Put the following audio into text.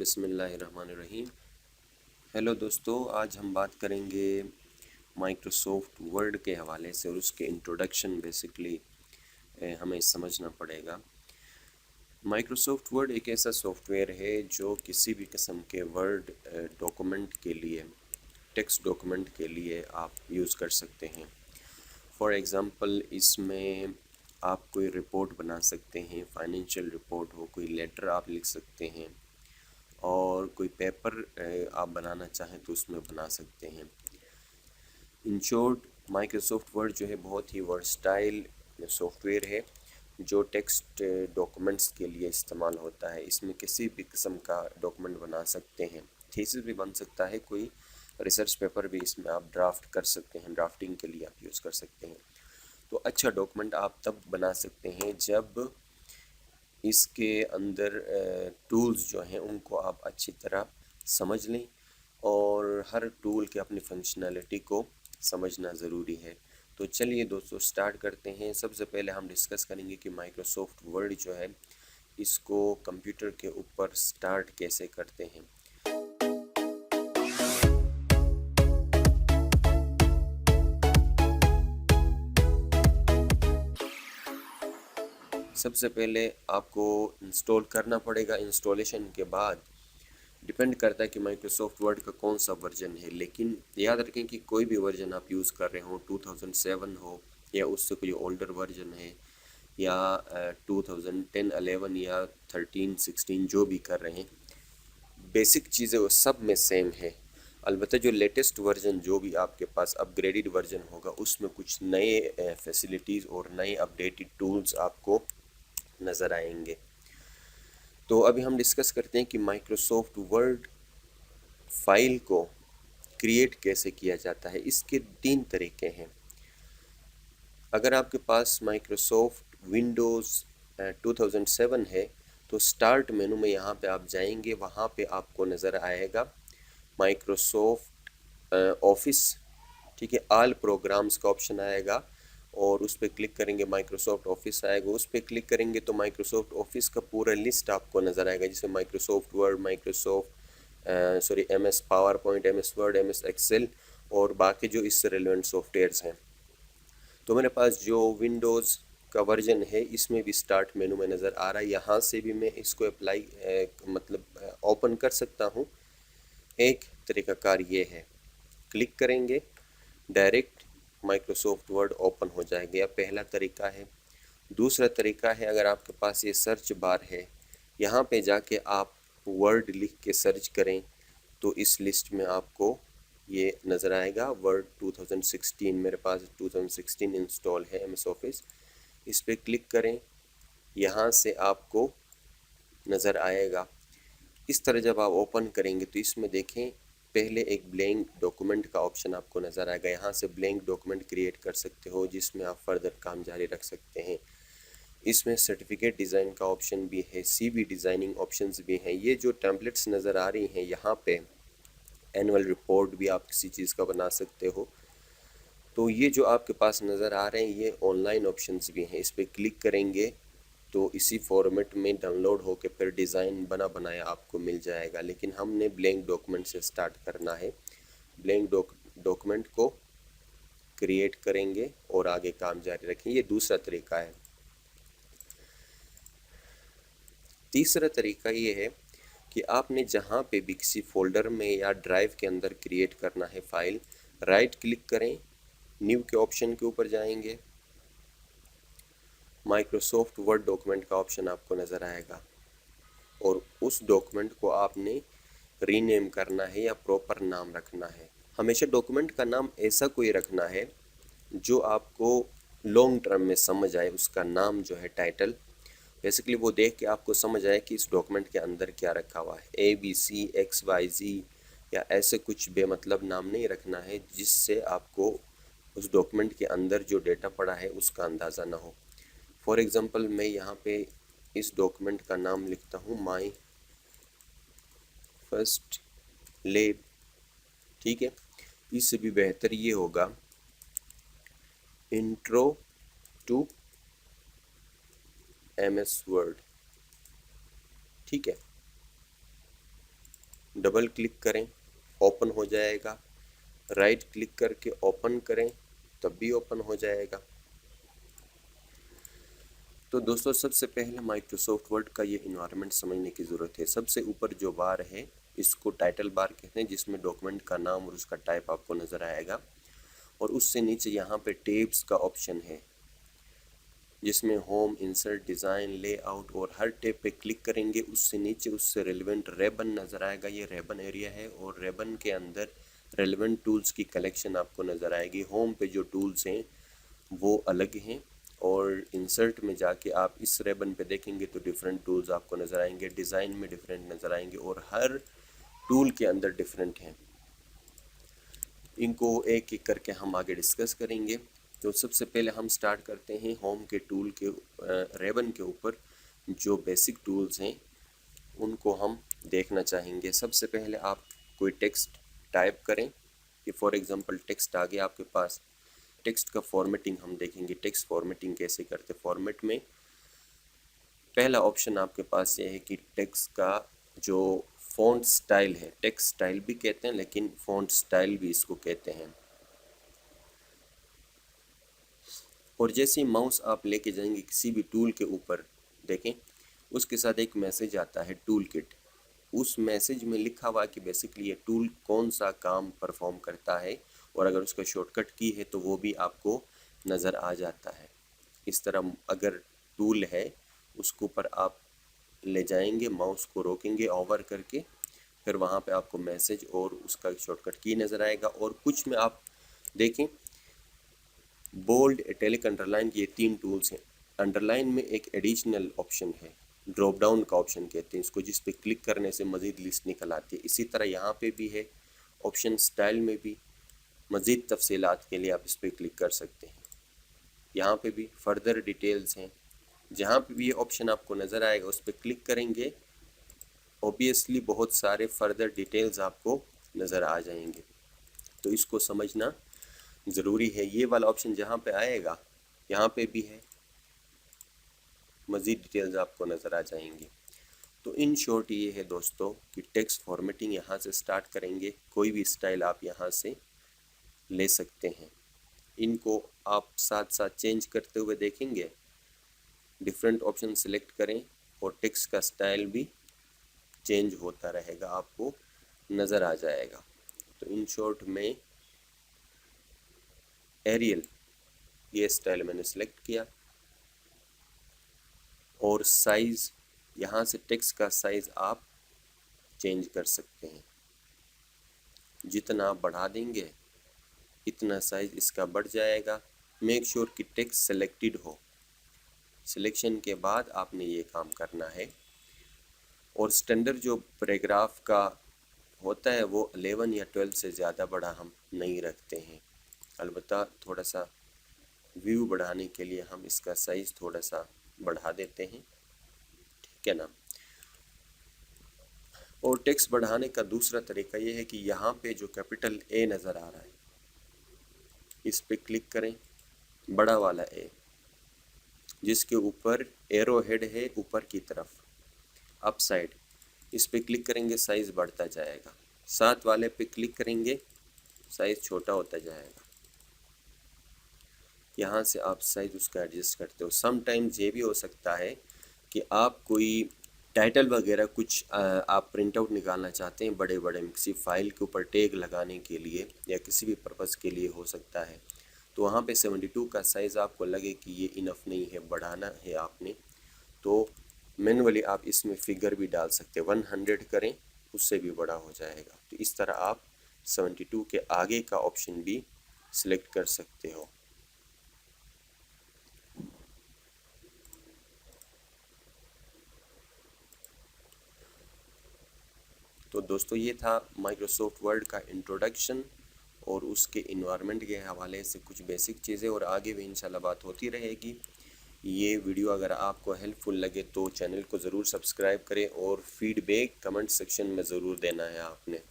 बिस्मिल्लाहिर्रहमानिर्रहीम। हेलो दोस्तों, आज हम बात करेंगे माइक्रोसॉफ्ट वर्ड के हवाले से और उसके इंट्रोडक्शन बेसिकली हमें समझना पड़ेगा। माइक्रोसॉफ्ट वर्ड एक ऐसा सॉफ्टवेयर है जो किसी भी किस्म के वर्ड डॉक्यूमेंट के लिए, टेक्स्ट डॉक्यूमेंट के लिए आप यूज़ कर सकते हैं। फॉर एग्ज़ाम्पल इसमें आप कोई रिपोर्ट बना सकते हैं, फाइनेंशियल रिपोर्ट हो, कोई लेटर आप लिख सकते हैं और कोई पेपर आप बनाना चाहें तो उसमें बना सकते हैं। इन शॉर्ट, माइक्रोसॉफ्ट वर्ड जो है बहुत ही वर्सटाइल सॉफ्टवेयर है जो टेक्स्ट डॉक्यूमेंट्स के लिए इस्तेमाल होता है। इसमें किसी भी किस्म का डॉक्यूमेंट बना सकते हैं, थीसिस भी बन सकता है, कोई रिसर्च पेपर भी इसमें आप ड्राफ्ट कर सकते हैं, ड्राफ्टिंग के लिए आप यूज़ कर सकते हैं। तो अच्छा डॉक्यूमेंट आप तब बना सकते हैं जब इसके अंदर टूल्स जो हैं उनको आप अच्छी तरह समझ लें और हर टूल के अपनी फंक्शनैलिटी को समझना ज़रूरी है। तो चलिए दोस्तों स्टार्ट करते हैं। सबसे पहले हम डिस्कस करेंगे कि माइक्रोसॉफ्ट वर्ड जो है इसको कंप्यूटर के ऊपर स्टार्ट कैसे करते हैं। सबसे पहले आपको इंस्टॉल करना पड़ेगा। इंस्टॉलेशन के बाद डिपेंड करता है कि माइक्रोसॉफ्ट वर्ड का कौन सा वर्जन है, लेकिन याद रखें कि कोई भी वर्जन आप यूज़ कर रहे हो, 2007 हो या उससे कोई ओल्डर वर्जन है या 2010, 11 या 13, 16 जो भी कर रहे हैं, बेसिक चीज़ें वो सब में सेम है। अलबत्ता जो लेटेस्ट वर्जन जो भी आपके पास अपग्रेडेड वर्जन होगा उसमें कुछ नए फैसिलिटीज़ और नए अपडेटेड टूल्स आपको नज़र आएंगे। तो अभी हम डिस्कस करते हैं कि माइक्रोसॉफ्ट वर्ड फाइल को क्रिएट कैसे किया जाता है। इसके 3 तरीके हैं। अगर आपके पास माइक्रोसॉफ्ट विंडोज़ 2007 है तो स्टार्ट मेनू में यहाँ पे आप जाएंगे, वहाँ पे आपको नज़र आएगा माइक्रोसॉफ्ट ऑफिस, ठीक है, ऑल प्रोग्राम्स का ऑप्शन आएगा और उस पर क्लिक करेंगे, माइक्रोसॉफ्ट ऑफिस आएगा। उस पर क्लिक करेंगे तो माइक्रोसॉफ्ट ऑफिस का पूरा लिस्ट आपको नज़र आएगा, जिसमें Microsoft Word, M S PowerPoint, M S Word, M S Excel और बाकी जो इससे रेलिवेंट सॉफ्टवेयर्स हैं। तो मेरे पास जो विंडोज़ का वर्जन है इसमें भी स्टार्ट मेनू में नज़र आ रहा है। यहाँ से भी मैं इसको अप्लाई मतलब ओपन कर सकता हूँ। एक तरीक़ाकार ये है, क्लिक करेंगे डायरेक्ट माइक्रोसॉफ्ट वर्ड ओपन हो जाएगा, यह पहला तरीका है। दूसरा तरीका है, अगर आपके पास ये सर्च बार है, यहाँ पे जाके आप वर्ड लिख के सर्च करें तो इस लिस्ट में आपको ये नज़र आएगा वर्ड 2016। मेरे पास 2016 इंस्टॉल है एम एस ऑफिस। इस पर क्लिक करें, यहाँ से आपको नज़र आएगा। इस तरह जब आप ओपन करेंगे तो इसमें देखें पहले एक ब्लैंक डॉक्यूमेंट का ऑप्शन आपको नज़र आएगा। यहाँ से ब्लैंक डॉक्यूमेंट क्रिएट कर सकते हो जिसमें आप फर्दर काम जारी रख सकते हैं। इसमें सर्टिफिकेट डिज़ाइन का ऑप्शन भी है, सीवी डिज़ाइनिंग ऑप्शंस भी हैं। ये जो टेम्पलेट्स नज़र आ रही हैं यहाँ पे, एनुअल रिपोर्ट भी आप किसी चीज़ का बना सकते हो। तो ये जो आपके पास नज़र आ रहे हैं ये ऑनलाइन ऑप्शंस भी हैं। इस पर क्लिक करेंगे तो इसी फॉर्मेट में डाउनलोड होकर फिर डिज़ाइन बना बनाया आपको मिल जाएगा, लेकिन हमने ब्लैंक डॉक्यूमेंट से स्टार्ट करना है। ब्लैंक डॉक्यूमेंट को क्रिएट करेंगे और आगे काम जारी रखेंगे। ये दूसरा तरीका है। तीसरा तरीका ये है कि आपने जहाँ पे भी किसी फोल्डर में या ड्राइव के अंदर क्रिएट करना है फाइल, राइट क्लिक करें, न्यू के ऑप्शन के ऊपर जाएंगे, माइक्रोसॉफ्ट वर्ड डॉक्यूमेंट का ऑप्शन आपको नज़र आएगा और उस डॉक्यूमेंट को आपने रीनेम करना है या प्रॉपर नाम रखना है। हमेशा डॉक्यूमेंट का नाम ऐसा कोई रखना है जो आपको लॉन्ग टर्म में समझ आए। उसका नाम जो है टाइटल, बेसिकली वो देख के आपको समझ आए कि इस डॉक्यूमेंट के अंदर क्या रखा हुआ है। ABCXYZ या ऐसे कुछ बेमतलब नाम नहीं रखना है जिससे आपको उस डॉक्यूमेंट के अंदर जो डेटा पड़ा है उसका अंदाज़ा ना हो। फॉर एग्ज़ाम्पल मैं यहाँ पे इस डॉक्यूमेंट का नाम लिखता हूँ माई फर्स्ट लैब, ठीक है। इससे भी बेहतर ये होगा इंट्रो टू MS वर्ड, ठीक है। डबल क्लिक करें, ओपन हो जाएगा। राइट क्लिक करके ओपन करें, तब भी ओपन हो जाएगा। तो दोस्तों सबसे पहले माइक्रोसॉफ्ट वर्ड का ये इन्वायरमेंट समझने की ज़रूरत है। सबसे ऊपर जो बार है इसको टाइटल बार कहते हैं, जिसमें डॉक्यूमेंट का नाम और उसका टाइप आपको नज़र आएगा। और उससे नीचे यहाँ पे टैब्स का ऑप्शन है, जिसमें होम, इंसर्ट, डिज़ाइन, लेआउट, और हर टैब पे क्लिक करेंगे उससे नीचे उससे रेलिवेंट रेबन नज़र आएगा। ये रेबन एरिया है और रेबन के अंदर रेलिवेंट टूल्स की कलेक्शन आपको नज़र आएगी। होम पे जो टूल्स हैं वो अलग हैं, और इंसर्ट में जाके आप इस रेबन पे देखेंगे तो डिफरेंट टूल्स आपको नज़र आएंगे। डिज़ाइन में डिफरेंट नज़र आएंगे और हर टूल के अंदर डिफरेंट हैं। इनको एक एक करके हम आगे डिस्कस करेंगे। तो सबसे पहले हम स्टार्ट करते हैं होम के टूल के रेबन के ऊपर। जो बेसिक टूल्स हैं उनको हम देखना चाहेंगे। सबसे पहले आप कोई टेक्स्ट टाइप करें कि फॉर एग्जांपल टेक्स्ट आ गया आपके पास। टेक्स्ट का फॉर्मेटिंग हम देखेंगे, टेक्स्ट फॉर्मेटिंग कैसे करते। फॉर्मेट में पहला ऑप्शन आपके पास ये है कि टेक्स्ट का जो फ़ॉन्ट स्टाइल है, टेक्स्ट स्टाइल भी कहते हैं लेकिन फ़ॉन्ट स्टाइल भी इसको कहते हैं। और जैसे ही माउस आप लेके जाएंगे किसी भी टूल के ऊपर, देखें उसके साथ एक मैसेज आता है टूल किट। उस मैसेज में लिखा हुआ कि बेसिकली ये टूल कौन सा काम परफॉर्म करता है, और अगर उसका शॉर्टकट की है तो वो भी आपको नज़र आ जाता है। इस तरह अगर टूल है उसके ऊपर आप ले जाएंगे, माउस को रोकेंगे ओवर करके, फिर वहाँ पे आपको मैसेज और उसका शॉर्टकट की नज़र आएगा। और कुछ में आप देखें बोल्ड, इटैलिक, अंडरलाइन, ये 3 टूल्स हैं। अंडरलाइन में एक एडिशनल ऑप्शन है, ड्रॉप डाउन का ऑप्शन कहते हैं इसको, जिस पे क्लिक करने से मज़ीद लिस्ट निकल आती है। इसी तरह यहाँ पे भी है ऑप्शन स्टाइल में भी, मज़ीद तफसीलात के लिए आप इस पर क्लिक कर सकते हैं। यहाँ पे भी फर्दर डिटेल्स हैं। जहाँ पे भी ये ऑप्शन आपको नज़र आएगा उस पर क्लिक करेंगे, ऑब्वियसली बहुत सारे फर्दर डिटेल्स आपको नज़र आ जाएंगे। तो इसको समझना ज़रूरी है। ये वाला ऑप्शन जहाँ पे आएगा यहाँ पे भी है, मज़ीद डिटेल्स आपको नज़र आ जाएंगी। तो इन शॉर्ट ये है दोस्तों कि टेक्स्ट फॉर्मेटिंग यहाँ से स्टार्ट करेंगे, कोई भी स्टाइल आप यहाँ से ले सकते हैं। इनको आप साथ साथ चेंज करते हुए देखेंगे, डिफरेंट ऑप्शन सेलेक्ट करें और टेक्स्ट का स्टाइल भी चेंज होता रहेगा, आपको नज़र आ जाएगा। तो इन शॉर्ट में एरियल ये स्टाइल मैंने सेलेक्ट किया, और साइज़ यहाँ से टेक्स्ट का साइज़ आप चेंज कर सकते हैं। जितना आप बढ़ा देंगे इतना साइज़ इसका बढ़ जाएगा। मेक श्योर कि टेक्स्ट सेलेक्टेड हो। सिलेक्शन के बाद आपने ये काम करना है। और स्टैंडर्ड जो पैराग्राफ का होता है वो 11 या 12 से ज़्यादा बड़ा हम नहीं रखते हैं। अलबत्ता थोड़ा सा व्यू बढ़ाने के लिए हम इसका साइज़ थोड़ा सा बढ़ा देते हैं, ठीक है ना। और टेक्स्ट बढ़ाने का दूसरा तरीका ये है कि यहाँ पे जो कैपिटल ए नज़र आ रहा है इस पे क्लिक करें, बड़ा वाला ए जिसके ऊपर एरो हेड है ऊपर की तरफ अप साइड, इस पे क्लिक करेंगे साइज़ बढ़ता जाएगा। साथ वाले पे क्लिक करेंगे साइज़ छोटा होता जाएगा। यहाँ से आप साइज़ उसका एडजस्ट करते हो। समटाइम्स ये भी हो सकता है कि आप कोई टाइटल वगैरह कुछ आप प्रिंट आउट निकालना चाहते हैं बड़े बड़े किसी फाइल के ऊपर टैग लगाने के लिए या किसी भी पर्पज़ के लिए हो सकता है, तो वहाँ पे 72 का साइज़ आपको लगे कि ये इनफ नहीं है, बढ़ाना है आपने, तो मैनुअली आप इसमें फिगर भी डाल सकते हैं। 100 करें उससे भी बड़ा हो जाएगा। तो इस तरह आप 72 के आगे का ऑप्शन भी सिलेक्ट कर सकते हो। तो दोस्तों ये था माइक्रोसॉफ्ट वर्ड का इंट्रोडक्शन और उसके इन्वायरमेंट के हवाले से कुछ बेसिक चीज़ें, और आगे भी इंशाल्लाह बात होती रहेगी। ये वीडियो अगर आपको हेल्पफुल लगे तो चैनल को ज़रूर सब्सक्राइब करें और फीडबैक कमेंट सेक्शन में ज़रूर देना है आपने।